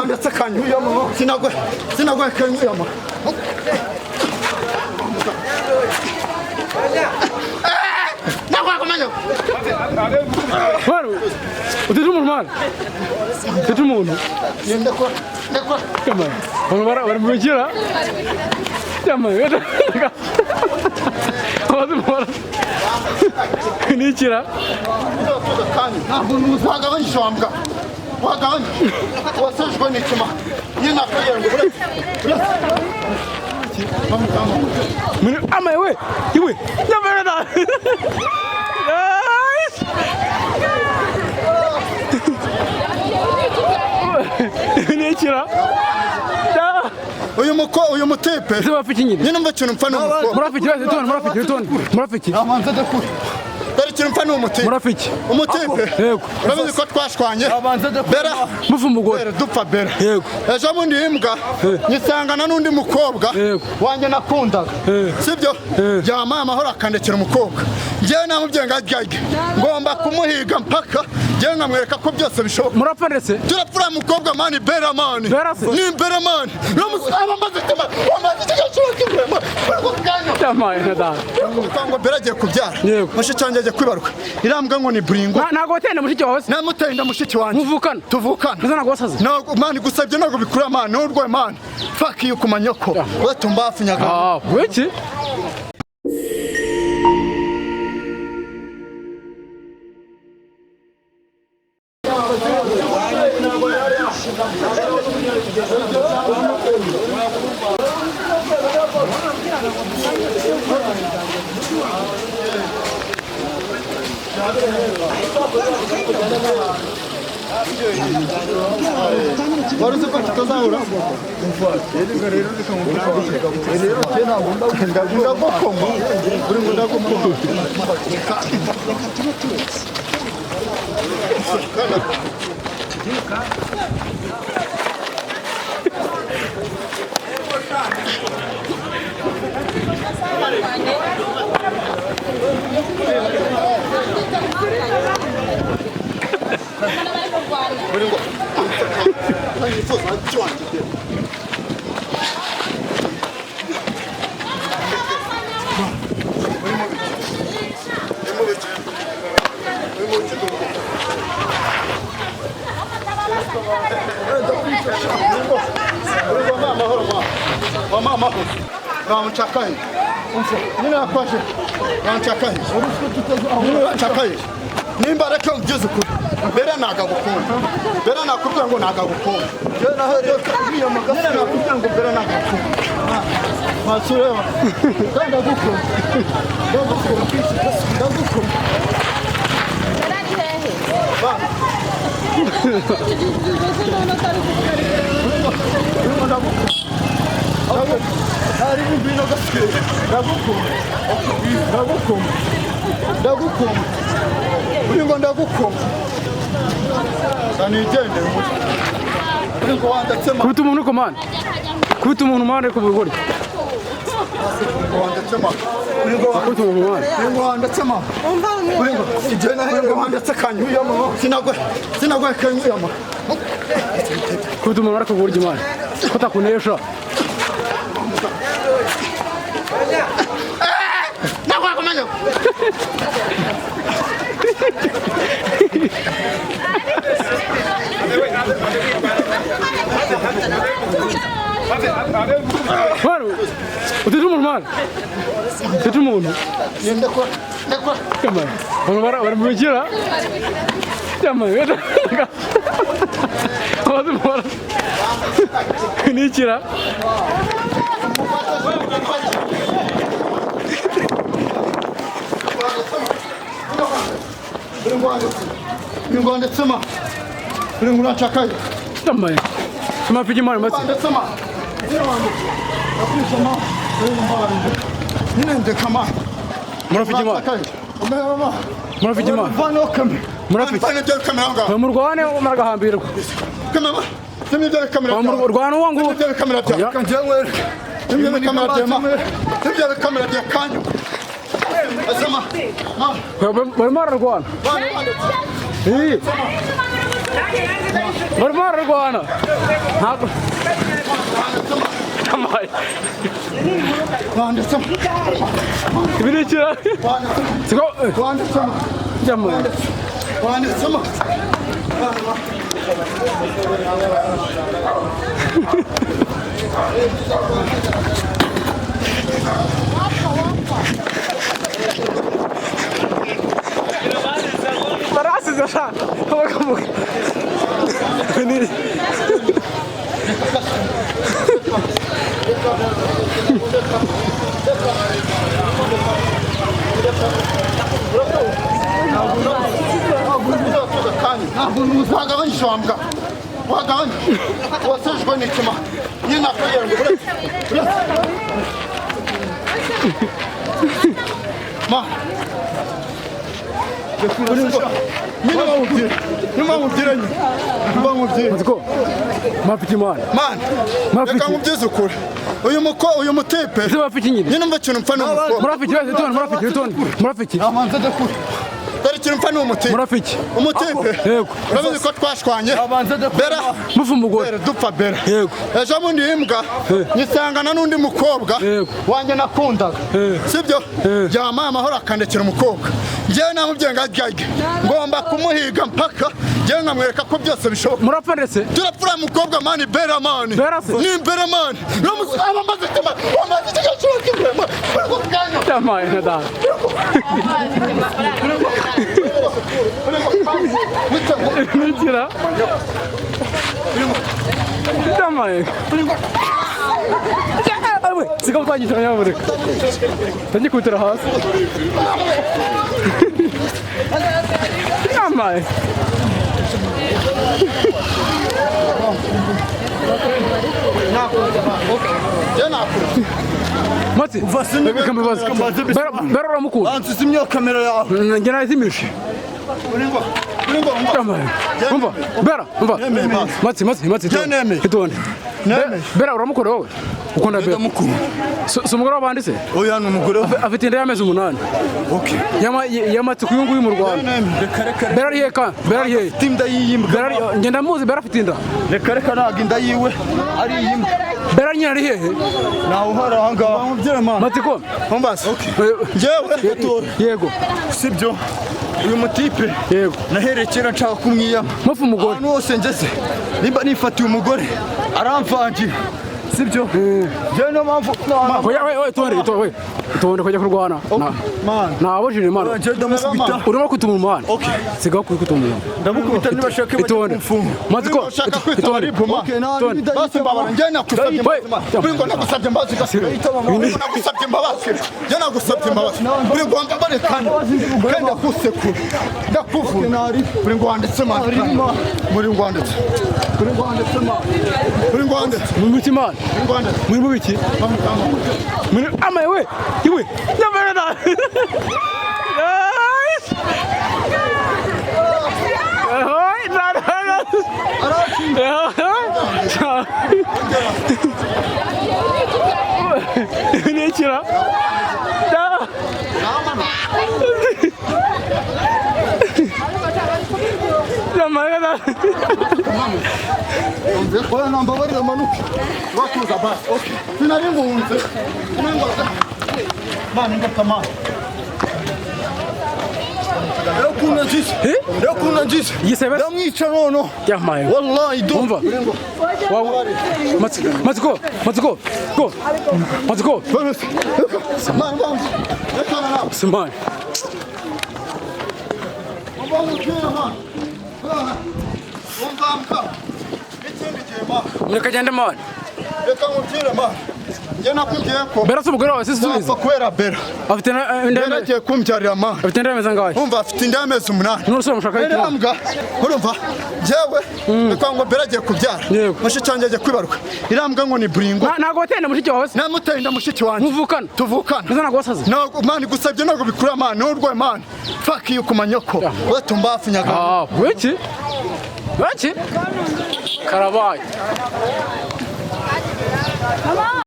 wandetse kanyu sinagwe kenyama nakwa kumanyo Mano, uteze umuntu mwana. Uteze umuntu. ndekwa Kama. Bari mu bigira. Kama. Abazimora. Nikira. ntabwo muzagabanya ishambwa wagabanya wasejwe n'ikima nyina kayengo Mene ama we. Iwe. Nyamara. Nikira. uyu mutepe Zibafiki nyine. nyine mbakintu mpfa n'umukobwa Murafiki. amanza dakuri dore ikintu mpfa n'umutepe Murafiki. umutepe Yego. urabizi ko twashwanye bera Mufu umugore. dupfa bera Yego. ejo bundi imbwa nyisangana n'undi mukobwa wanjye nakundaga sibyo yamaye amahoro akandekera umukobwa njyewe namubyeyi ngajyage ngomba kumuhiga mpaka njyewe nkamwereka ko byose bishoboka Murapfa ndetse. turapfura mukobwa mani bera mani ni bera mani amaze tema amaze cyangwa Yamaye nada. ngo bera agiye kubyara Yego. mushiki wanjye agiye kwibaruka irambwa ngo ni buringo Ntago watenda mushiki wawe. namuteye inda mushiki wanjye Muvukana. tuvukana Nza nago wasaze. ntabwo mani gusabye ntabwo bikura mani n'urwaye mani fuck you kumanyoko we tumbafu nyaga Wiki? wari uzi ko tutazahura ndagukoma buri ngo ndagukoma buri ngo wifuza cywanjye mama ramuchakaye nina kwashe ramuchakaye ramuchakaye nimba reke ugeze kuri bera nagagukunda bera nakubwira ngo nagagukunda nina nakubwira ngo bera nagagukunda masureba ndagukunda ndagukunda hari ibintu gaske ndagukunda uri ngo ndagukunda sanigende uri ngo wandatsema Kubita umuntu komanda. Kubita umuntu mwana ko bugore. wandatsema Kubita umuntu mwana. uri ngo wandatsema uri ngo igena ngo wandatsekanyu sinagwe kenyama Kubita umuntu ariko bugore imana. Kotakunesha. nakwa kumanyo Mano, uteze umuntu mwana. Uteze umuntu. ndekwa Kama. Bari mu bigira. Yamaye. Abazimora. Nikira. uri ngo wandatsema uri ngo urachakaye Yamaye. Tumafiki mwana masi. wandatsema nina ndekama Murafiki mwana. Murafiki mwana. vano kamera Murafiki. vano byo kamera nga Murwane maragahambirwa. kamera simi byo kamera Urwana wangu. byo kamera bya kanjengwe byo kamera bya byo kamera bya kanyu asema Bari mararwana. vano Eh. barimo bararwana ntabwo amaye wanditsemo ibirikira siko wanditsemo jamaye wanditsemo barasize sha bakamuka ni ntabwo uzagabanya ishambwa wagabanya wasejwe n'ikima nyine akagira ngo reka nkubyize ukuri uyu mutipe nyine umva ikintu mpfa n'umukobwa dore ikintu mpfa n'umutipe urabizi ko twashwanye bera mufu umugore dupfa bera ejo bundi imbwa nyisangana n'undi mukobwa wanjye nakundaga sibyo yamaye amahoro akandekera umukobwa njyewe namubyeyi ngajyage ngomba kumuhiga mpaka njyewe nkamwereka ko byose bishoboka murapfa ndetse turapfura mukobwa mani bera mani ni bera mani amaze ikigashoboka imbere yamaye na dada nikira yamaye siga utangitira nyamuneka tangikutira hasi yamaye Mati, bera uramukunda ansize imyo kamera yawe njye nayizimishe umva bera umva Mati itonde bera uramukunda wowe ukunda bera si umugore wabanditse oya ni umugore afite inda y'amezi 8 y'amatsiko uyu nguyu mu Rwanda bera ari heka bera ari he tinda yiyimbwa njye ndamuzi bera afite inda reka ntabwo inda yiwe ari iyimbwa bera nyine ari hehe nawe uhari aha ngaha Matiko Mombasa njyewe yego sibyo uyu mutipe yego nahereye kera nshaka kumwiyama mufu umugore ahantu hose ngeze nimba nifatiye umugore aramvangira sibyo njyewe niyo mpamvu itonde kujya kurwana nabujije imana urimo kutuma umwana sigaho kutuma umwana ndamukubita niba ashaka itonde Matiko itonde basi mbabara njyewe nagusabye imbabazi njyewe nagusabye imbabazi buri ngo wambabare kandi ndakusekura ndakuvuna buri ngo wanditse muri ngo wanditse mu mutima muri mubiki muri amaye we iwe nyamara da nikira nyamara oya nambabarira manuke watuza basi sinari ngunze mani ndatamani rero kuna njise ndamwica nono yamaye wallahi umva Matiko Simani mureka agende mani reka nkubwire mani njye nakubwiye ko bera si umugore wawe si subiza kubera bera afite bera agiye kumbyarira mani afite inda y'amezi angahe umva afite inda y'amezi 8 n'urusoro mushaka irambwa urumva njyewe reka ngo bera agiye kubyara mushiki wanjye agiye kwibaruka irambwa ngo ni buringo ntabwo watenda mushiki wawe se namuteye inda mushiki wanjye tuvukana ntabwo wasaze ntabwo mani gusabye ntabwo bikura mani n'urwaye mani fuck you ku manyoko watumba hafi nyaga wiki karabaye